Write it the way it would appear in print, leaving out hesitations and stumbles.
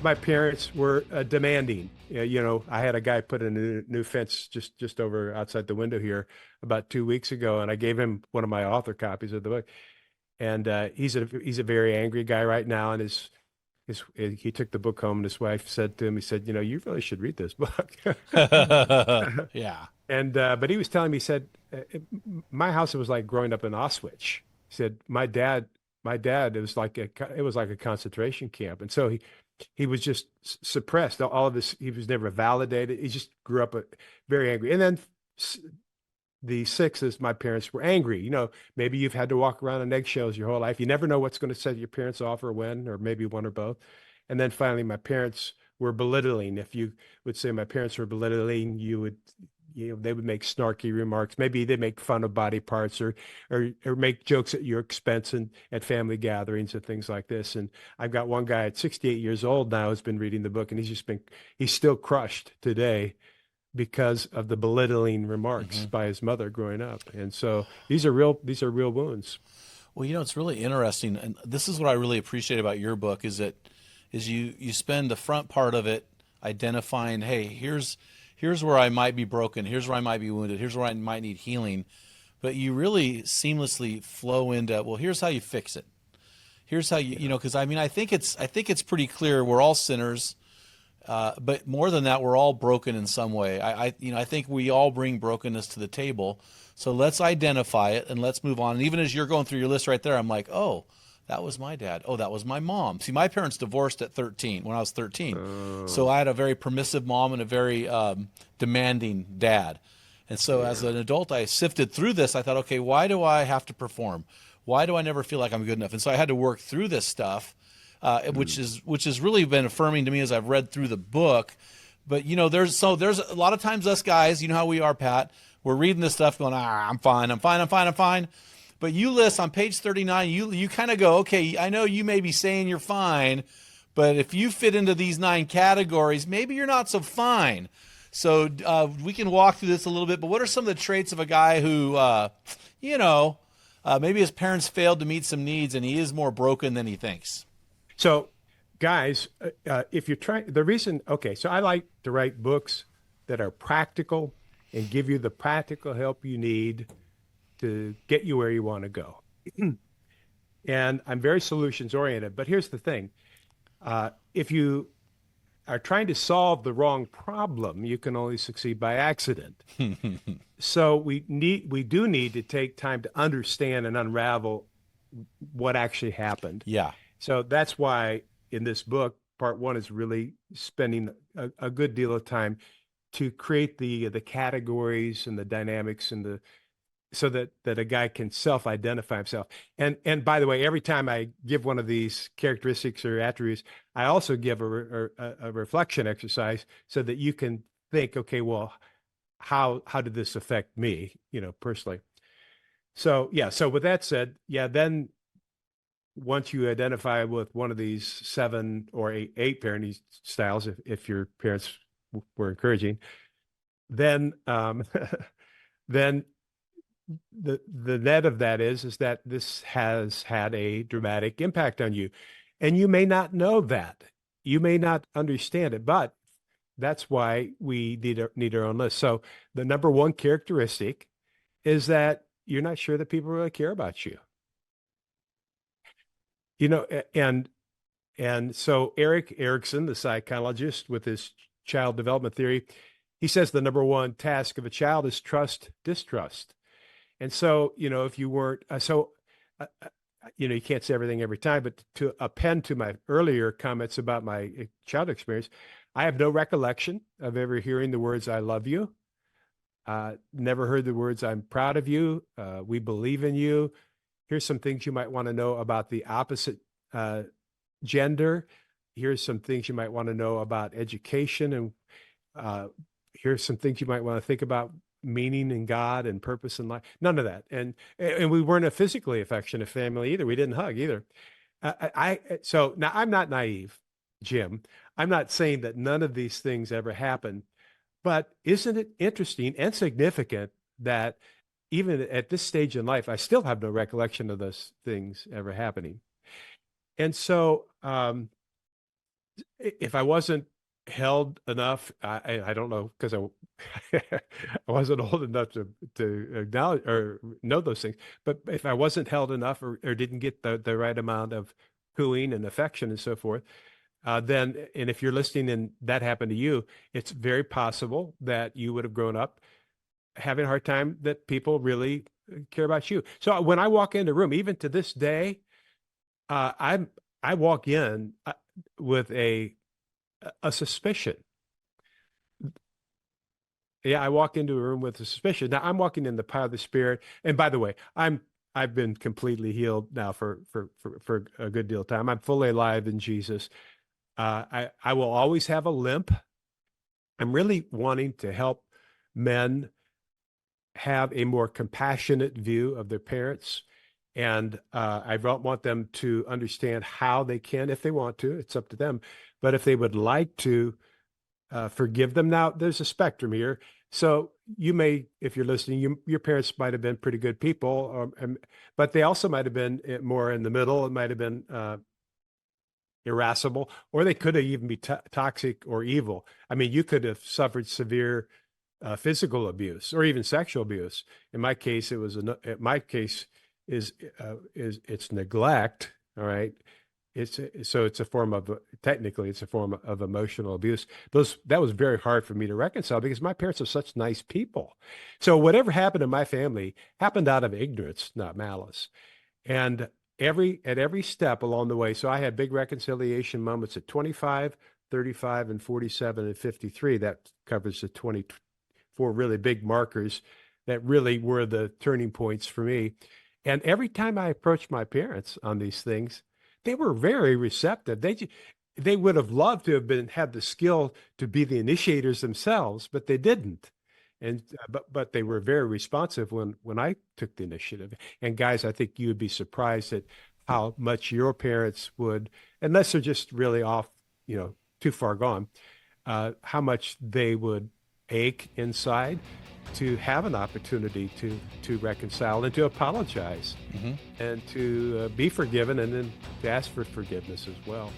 my parents were demanding. I had a guy put in a new fence just over outside the window here about 2 weeks ago, and I gave him one of my author copies of the book. And he's a very angry guy right now, and he took the book home, and his wife said to him, he said, you really should read this book. Yeah. And but he was telling me, he said, my house was like growing up in Auschwitz. He said, my dad, it was like a concentration camp, and so he was just suppressed. All of this, he was never validated. He just grew up very angry. And then the sixth is my parents were angry. Maybe you've had to walk around on eggshells your whole life. You never know what's going to set your parents off or when, or maybe one or both. And then finally, my parents were belittling. If you would say my parents were belittling, they would make snarky remarks. Maybe they make fun of body parts or make jokes at your expense and at family gatherings and things like this. And I've got one guy at 68 years old now who's been reading the book, and he's still crushed today because of the belittling remarks Hmm. by his mother growing up. And so these are real wounds. Well, it's really interesting, and this is what I really appreciate about your book is you spend the front part of it identifying, hey, here's where I might be broken, here's where I might be wounded, here's where I might need healing, but you really seamlessly flow into, well, here's how you fix it. Here's how because I think it's pretty clear we're all sinners. But more than that, we're all broken in some way. I think we all bring brokenness to the table. So let's identify it and let's move on. And even as you're going through your list right there, I'm like, oh, that was my dad. Oh, that was my mom. See, my parents divorced at 13 when I was 13. So Oh, I had a very permissive mom and a very demanding dad. And so as yeah. an adult, I sifted through this. I thought, okay, why do I have to perform? Why do I never feel like I'm good enough? And so I had to work through this stuff, which Mm. has really been affirming to me as I've read through the book. But there's a lot of times us guys, you know how we are, Pat. We're reading this stuff, going, I'm fine, I'm fine, I'm fine, I'm fine. But you list on page 39, you kind of go, okay, I know you may be saying you're fine, but if you fit into these 9 categories, maybe you're not so fine. So we can walk through this a little bit. But what are some of the traits of a guy who, you know, maybe his parents failed to meet some needs and he is more broken than he thinks? So, guys, if you're trying, the reason, okay, so I like to write books that are practical and give you the practical help you need to get you where you want to go. And I'm very solutions oriented. But here's the thing, if you are trying to solve the wrong problem, you can only succeed by accident. So we do need to take time to understand and unravel what actually happened. Yeah. So that's why in this book, part one is really spending a good deal of time to create the categories and the dynamics and the so that a guy can self-identify himself. And by the way, every time I give one of these characteristics or attributes, I also give a reflection exercise so that you can think, okay, well, how did this affect me, personally? So yeah, so with that said, yeah, then once you identify with one of these seven or eight parenting styles, if your parents were encouraging, then then the net of that is that this has had a dramatic impact on you, and you may not know that, you may not understand it, but that's why we need our own list. So the number one characteristic is that you're not sure that people really care about you. And so Eric Erickson, the psychologist, with his child development theory, he says the number one task of a child is trust, distrust. And so, if you weren't, you can't say everything every time, but to append to my earlier comments about my child experience, I have no recollection of ever hearing the words, I love you. Never heard the words, I'm proud of you. We believe in you. Here's some things you might want to know about the opposite uh, gender. Here's some things you might want to know about education. And uh, here's some things you might want to think about meaning in God and purpose in life. None of that. And we weren't a physically affectionate family either. We didn't hug either. So now I'm not naive, Jim. I'm not saying that none of these things ever happened, but isn't it interesting and significant that even at this stage in life, I still have no recollection of those things ever happening. And so, if I wasn't held enough, I don't know because I wasn't old enough to acknowledge or know those things. But if I wasn't held enough or didn't get the right amount of cooing and affection and so forth, then and if you're listening and that happened to you, it's very possible that you would have grown up having a hard time that people really care about you. So when I walk into a room, even to this day, I walk in with a suspicion. Yeah, I walk into a room with a suspicion. Now I'm walking in the power of the Spirit. And by the way, I've been completely healed now for a good deal of time. I'm fully alive in Jesus. I will always have a limp. I'm really wanting to help men have a more compassionate view of their parents. And I don't want them to understand how they can, if they want to, it's up to them. But if they would like to forgive them. Now, there's a spectrum here. So you may, if you're listening, your parents might have been pretty good people, but they also might have been more in the middle. It might have been irascible, or they could have even be toxic or evil. I mean, you could have suffered severe physical abuse or even sexual abuse. In my case, my case is it's neglect. All right. So it's a form of technically it's a form of emotional abuse. That was very hard for me to reconcile because my parents are such nice people. So whatever happened in my family happened out of ignorance, not malice. And at every step along the way, so I had big reconciliation moments at 25, 35, and 47 and 53. That covers the 24 really big markers that really were the turning points for me. And every time I approached my parents on these things, they were very receptive. They would have loved to have had the skill to be the initiators themselves, but they didn't. And but they were very responsive when I took the initiative. And guys, I think you would be surprised at how much your parents would, unless they're just really off, too far gone, how much they would ache inside to have an opportunity to reconcile and to apologize and to be forgiven and then to ask for forgiveness as well.